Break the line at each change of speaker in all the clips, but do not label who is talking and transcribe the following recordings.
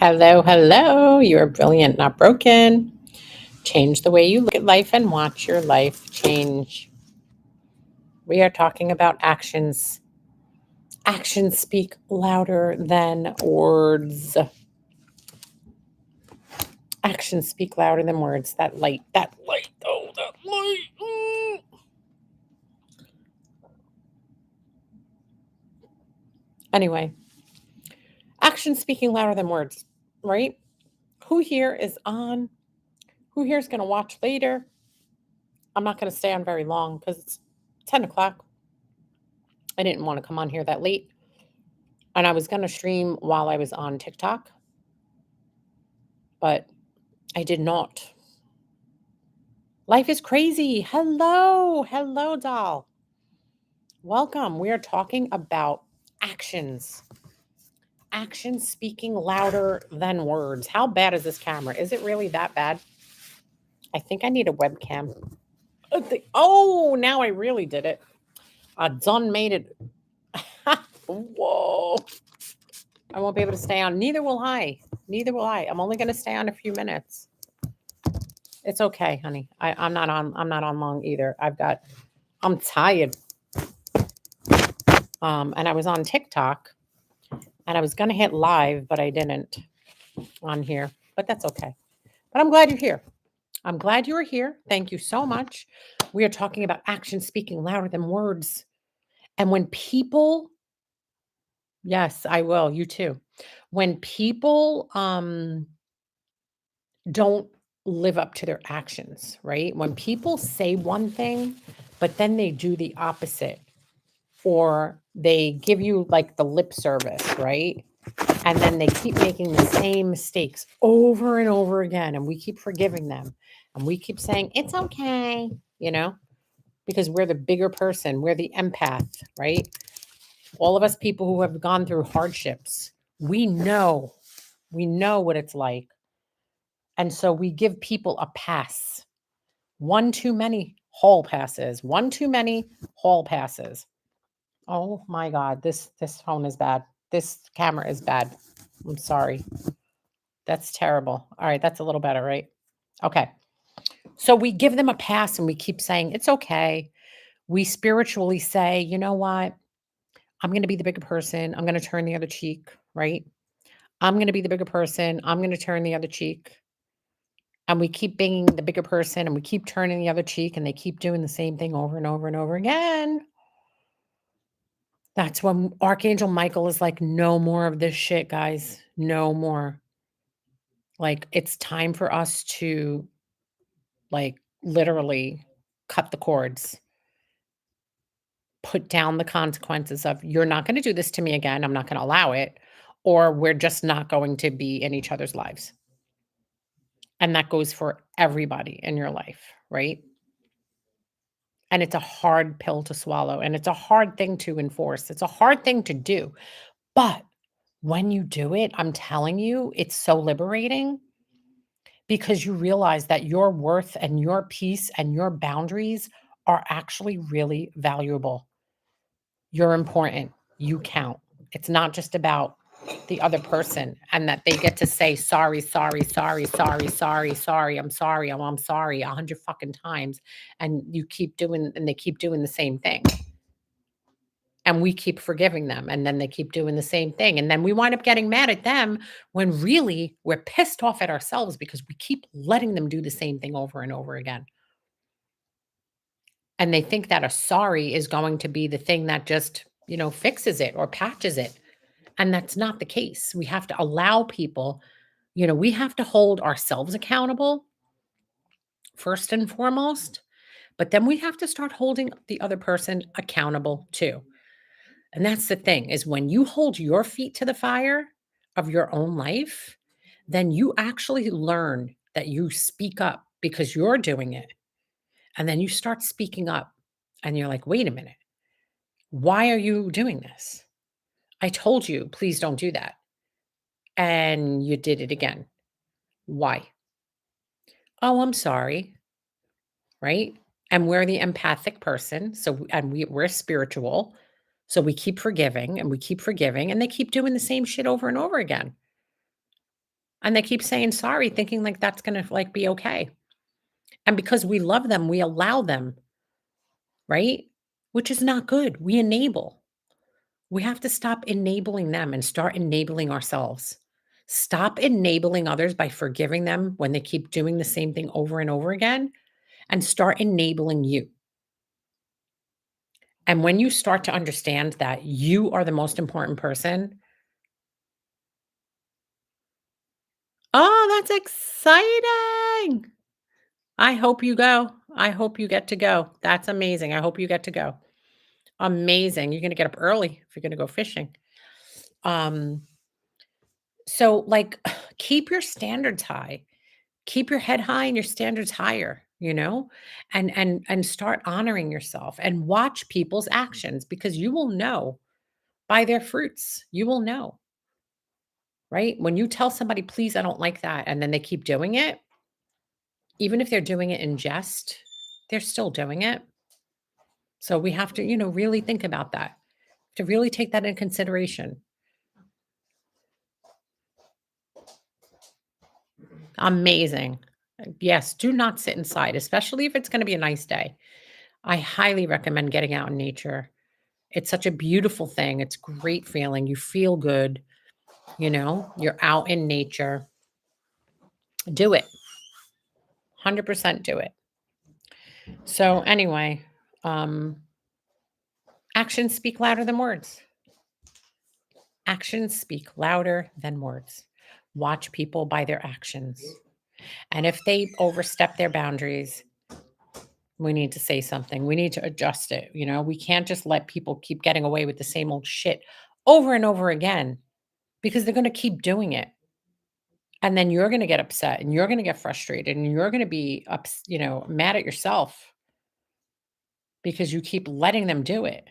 Hello, hello. You're brilliant, not broken. Change the way you look at life and watch your life change. We are talking about actions. Actions speak louder than words. Actions speak louder than words. That light, oh, that light. Anyway, actions speaking louder than words, right? Who here is on? Who here is going to watch later? I'm not going to stay on very long because it's 10 o'clock. I didn't want to come on here that late. And I was going to stream while I was on TikTok, but I did not. Life is crazy. Hello. Hello, doll. Welcome. We are talking about actions. Actions speaking louder than words. How bad is this camera? Is it really that bad? I think I need a webcam. Oh, now I really did it. I done made it. Whoa. I won't be able to stay on. Neither will I. Neither will I. I'm only going to stay on a few minutes. It's okay, honey. I'm not on long either. I'm tired. And I was on TikTok and I was gonna hit live, but I didn't on here. But that's okay. But I'm glad you're here. I'm glad you are here. Thank you so much. We are talking about action speaking louder than words. And when people, yes, I will, you too. When people don't live up to their actions, right? When people say one thing, but then they do the opposite, or they give you like the lip service, right? And then they keep making the same mistakes over and over again. And we keep forgiving them. And we keep saying, it's okay, because we're the bigger person. We're the empath, right? All of us people who have gone through hardships, we know what it's like. And so we give people a pass. One too many hall passes. One too many hall passes. Oh my God, this phone is bad. This camera is bad. I'm sorry. That's terrible. All right, that's a little better, right? Okay. So we give them a pass and we keep saying, it's okay. We spiritually say, you know what? I'm going to be the bigger person. I'm going to turn the other cheek, right? I'm going to be the bigger person. I'm going to turn the other cheek. And we keep being the bigger person and we keep turning the other cheek and they keep doing the same thing over and over and over again. That's when Archangel Michael is like, no more of this shit, guys. No more. Like, it's time for us to, like, literally cut the cords, put down the consequences of, you're not going to do this to me again. I'm not going to allow it. Or we're just not going to be in each other's lives. And that goes for everybody in your life, right? And it's a hard pill to swallow. And it's a hard thing to enforce. It's a hard thing to do. But when you do it, I'm telling you, it's so liberating because you realize that your worth and your peace and your boundaries are actually really valuable. You're important. You count. It's not just about the other person and that they get to say sorry, sorry, sorry, sorry, sorry, sorry, I'm sorry, I'm sorry 100 fucking times. And you keep doing, and they keep doing the same thing. And we keep forgiving them. And then they keep doing the same thing. And then we wind up getting mad at them when really we're pissed off at ourselves because we keep letting them do the same thing over and over again. And they think that a sorry is going to be the thing that just, fixes it or patches it. And that's not the case. We have to allow people, we have to hold ourselves accountable first and foremost, but then we have to start holding the other person accountable too. And that's the thing is when you hold your feet to the fire of your own life, then you actually learn that you speak up because you're doing it. And then you start speaking up and you're like, wait a minute. Why are you doing this? I told you, please don't do that. And you did it again. Why? Oh, I'm sorry. Right? And we're the empathic person. So, and we're spiritual. So we keep forgiving and we keep forgiving and they keep doing the same shit over and over again. And they keep saying sorry, thinking like that's gonna like be okay. And because we love them, we allow them, right? Which is not good. We enable. We have to stop enabling them and start enabling ourselves. Stop enabling others by forgiving them when they keep doing the same thing over and over again, and start enabling you. And when you start to understand that you are the most important person, oh, that's exciting. I hope you go. I hope you get to go. That's amazing. I hope you get to go. Amazing. You're going to get up early if you're going to go fishing. Um so like keep your standards high. Keep your head high and your standards higher, and start honoring yourself and watch people's actions because you will know by their fruits. You will know, right? When you tell somebody, please, I don't like that, and then they keep doing it, even if they're doing it in jest, they're still doing it. So we have to, really think about that, to really take that in consideration. Amazing. Yes, do not sit inside, especially if it's going to be a nice day. I highly recommend getting out in nature. It's such a beautiful thing. It's great feeling. You feel good, you're out in nature. Do it. 100% do it. So anyway, um actions speak louder than words. Actions speak louder than words. Watch people by their actions. And if they overstep their boundaries, we need to say something. We need to adjust it. We can't just let people keep getting away with the same old shit over and over again because they're going to keep doing it. And then you're going to get upset and you're going to get frustrated and you're going to be mad at yourself because you keep letting them do it.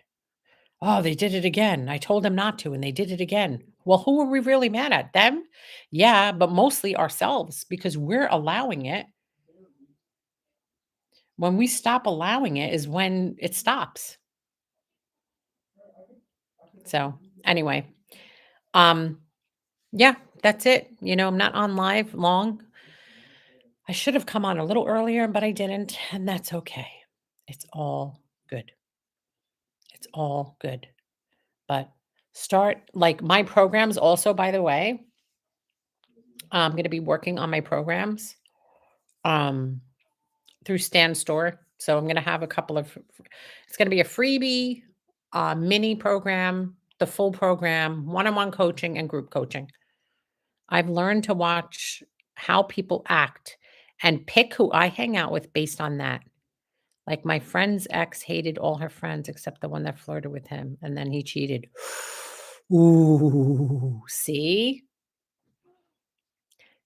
Oh, they did it again. I told them not to and they did it again. Well, who are we really mad at? Them? Yeah, but mostly ourselves because we're allowing it. When we stop allowing it is when it stops. So, anyway, um yeah, that's it. I'm not on live long. I should have come on a little earlier, but I didn't, and that's okay. It's all good. It's all good. But start like my programs also, by the way, I'm going to be working on my programs um through Stan Store. So I'm going to have a couple of it's going to be a freebie, mini program, the full program, one-on-one coaching and group coaching. I've learned to watch how people act and pick who I hang out with based on that. Like my friend's ex hated all her friends except the one that flirted with him, and then he cheated. Ooh, see?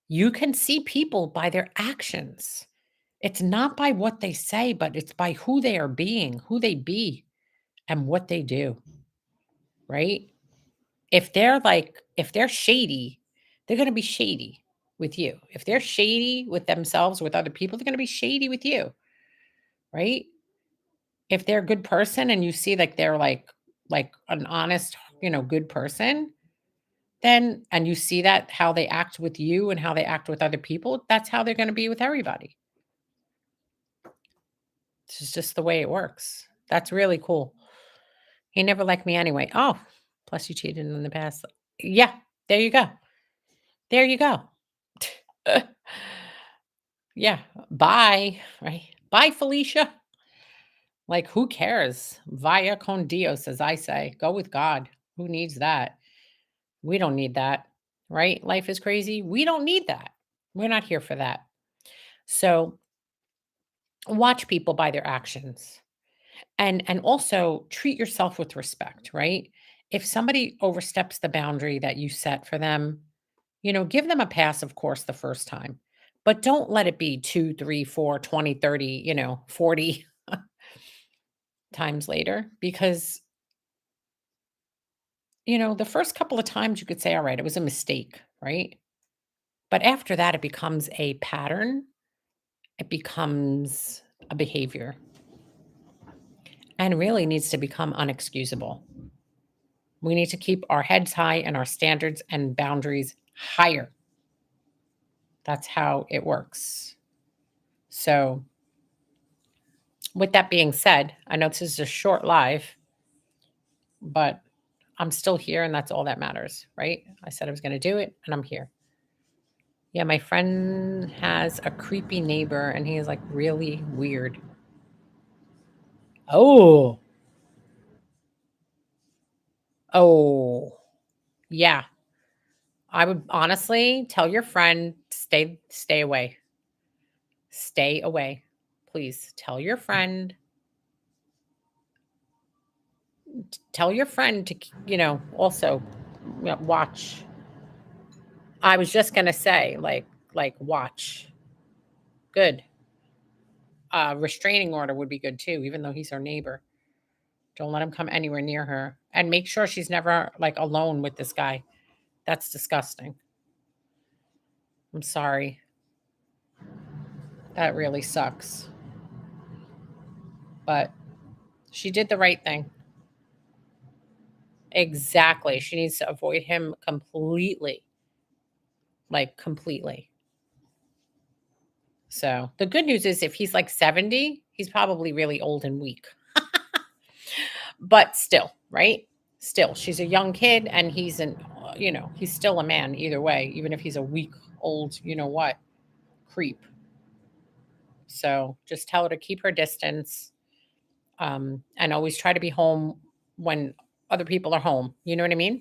You can see people by their actions. It's not by what they say, but it's by who they are being, who they be, and what they do, right? If they're shady, they're going to be shady with you. If they're shady with themselves, with other people, they're going to be shady with you, right? If they're a good person and you see like they're like an honest, good person, then and you see that how they act with you and how they act with other people, that's how they're going to be with everybody. This is just the way it works. That's really cool. He never liked me anyway. Oh, plus you cheated in the past. Yeah, there you go. There you go. Yeah. Bye. Right. Bye, Felicia. Like, who cares? Vaya con Dios, as I say. Go with God. Who needs that? We don't need that. Right? Life is crazy. We don't need that. We're not here for that. So watch people by their actions. And also treat yourself with respect, right? If somebody oversteps the boundary that you set for them, give them a pass, of course, the first time, but don't let it be 2, 3, 4, 20, 30, 40 times later because, the first couple of times you could say, all right, it was a mistake, right? But after that, it becomes a pattern, it becomes a behavior, and really needs to become unexcusable. We need to keep our heads high and our standards and boundaries higher. That's how it works. So, with that being said, I know this is a short live, but I'm still here and that's all that matters, right? I said I was going to do it and I'm here. Yeah, my friend has a creepy neighbor and he is like really weird. Oh, oh, yeah. I would honestly tell your friend stay away. Stay away. Please tell your friend to, also watch. I was just going to say like watch. Good. Restraining order would be good too, even though he's her neighbor. Don't let him come anywhere near her and make sure she's never like alone with this guy. That's disgusting. I'm sorry. That really sucks. But she did the right thing. Exactly. She needs to avoid him completely. Like completely. So the good news is if he's like 70, he's probably really old and weak. But still, right? Still, she's a young kid and he's still a man either way, even if he's a weak, old, creep. So just tell her to keep her distance, and always try to be home when other people are home. You know what I mean?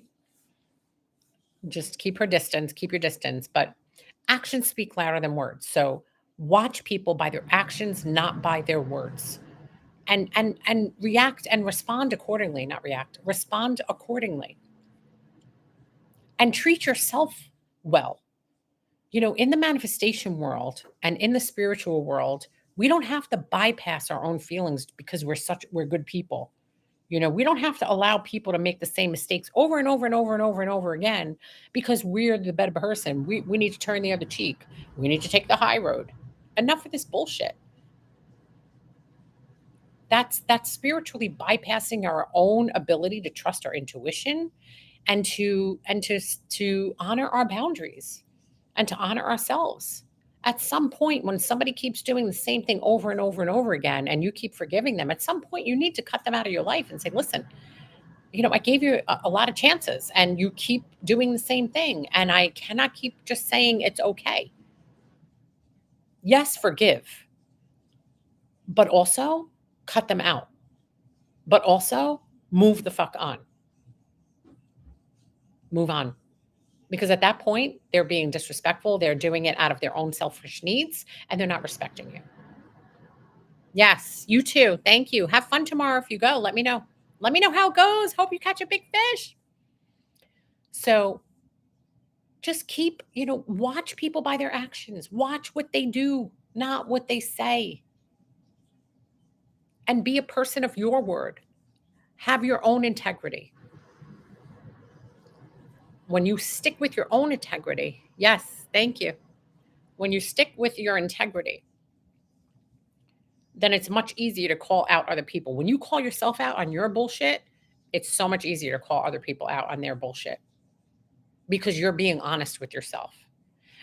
Just keep her distance, keep your distance. But actions speak louder than words. So watch people by their actions, not by their words. And react and respond accordingly, not react, respond accordingly. And treat yourself well. In the manifestation world and in the spiritual world, we don't have to bypass our own feelings because we're good people. We don't have to allow people to make the same mistakes over and over and over and over and over again because we're the better person. We need to turn the other cheek. We need to take the high road. Enough of this bullshit. That's spiritually bypassing our own ability to trust our intuition and to honor our boundaries and to honor ourselves. At some point, when somebody keeps doing the same thing over and over and over again, and you keep forgiving them, at some point you need to cut them out of your life and say, listen, I gave you a lot of chances and you keep doing the same thing. And I cannot keep just saying it's okay. Yes, forgive, but also cut them out, but also move the fuck on. Move on. Because at that point, they're being disrespectful. They're doing it out of their own selfish needs and they're not respecting you. Yes, you too. Thank you. Have fun tomorrow if you go. Let me know. Let me know how it goes. Hope you catch a big fish. So just watch people by their actions. Watch what they do, not what they say. And be a person of your word. Have your own integrity. When you stick with your own integrity, yes, thank you. When you stick with your integrity, then it's much easier to call out other people. When you call yourself out on your bullshit, it's so much easier to call other people out on their bullshit because you're being honest with yourself.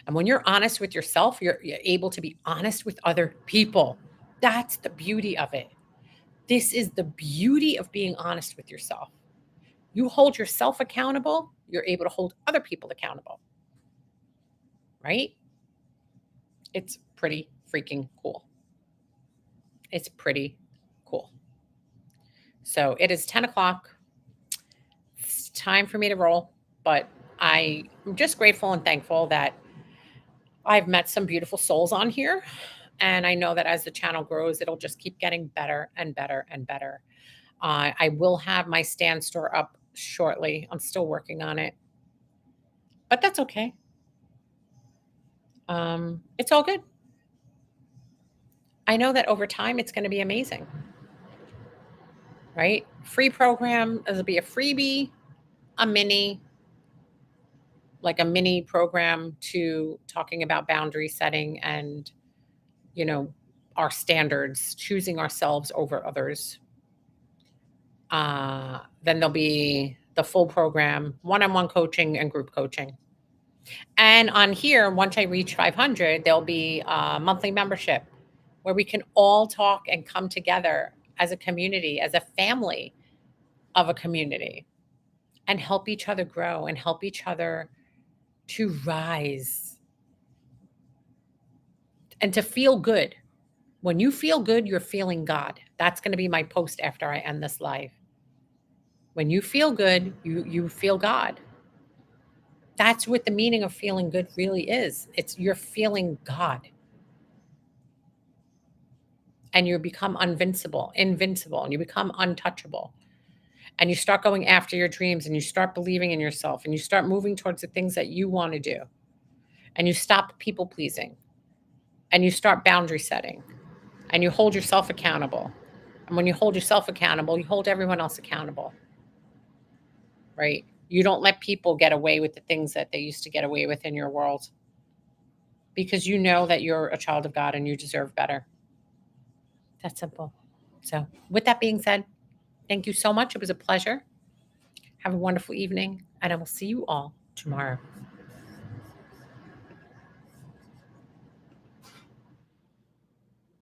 And when you're honest with yourself, you're able to be honest with other people. That's the beauty of it. This is the beauty of being honest with yourself. You hold yourself accountable, you're able to hold other people accountable. Right? It's pretty freaking cool. It's pretty cool. So it is 10 o'clock. It's time for me to roll. But I'm just grateful and thankful that I've met some beautiful souls on here. And I know that as the channel grows, it'll just keep getting better and better and better. I will have my stand store up shortly. I'm still working on it, but that's okay. It's all good. I know that over time it's going to be amazing, right? Free program. It'll be a freebie, a mini program to talking about boundary setting and, our standards, choosing ourselves over others. Then there'll be the full program, one-on-one coaching and group coaching. And on here, once I reach 500, there'll be a monthly membership where we can all talk and come together as a community, as a family of a community, and help each other grow and help each other to rise and to feel good. When you feel good, you're feeling God. That's going to be my post after I end this live. When you feel good, you feel God. That's what the meaning of feeling good really is. It's you're feeling God. And you become invincible, and you become untouchable. And you start going after your dreams, and you start believing in yourself, and you start moving towards the things that you want to do. And you stop people pleasing, and you start boundary setting, and you hold yourself accountable. And when you hold yourself accountable, you hold everyone else accountable, right? You don't let people get away with the things that they used to get away with in your world, because you know that you're a child of God and you deserve better. That's simple. So, with that being said, thank you so much. It was a pleasure. Have a wonderful evening, and I will see you all tomorrow.